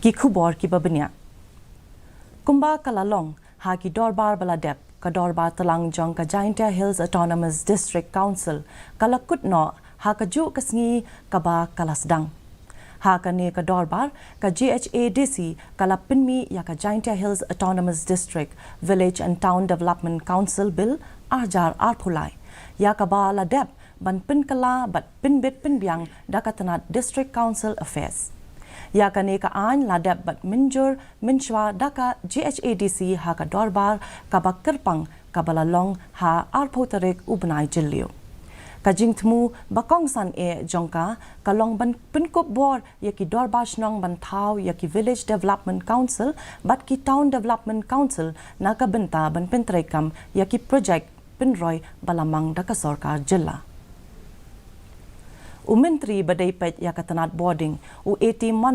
ki khubor ki babnya kumba kalalong ha ki dorbar baladep ka dorbar talang jong ka Jaiñtia Hills Autonomous District Council kalakut no ha ka ju kasngi kaba kalasdang ha ka ne ka dorbar ka KHASI kala Pynmih ya ka Jaiñtia Hills Autonomous District Village and Town Development Council Bill arjar arphulai ya ka ba ladep ban pinkala bat pinbit pinbyang dakatanat District Council Affairs ya ka ne ka an ladep bat minjur minshwa daka KHASI ha ka dorbar ka ba kerpang ka balalong ha arphotarik ubnai jilliu ka jingtmu bakong san e jongka kalong ban pinkop bor yaki dorbar shnong ban thau yaki Village Development Council bat ki Town Development Council na ka benta ban pentrekam yaki project pinroy balamang daka sarkar jilla Umintri badai pet yakatanat boarding u 80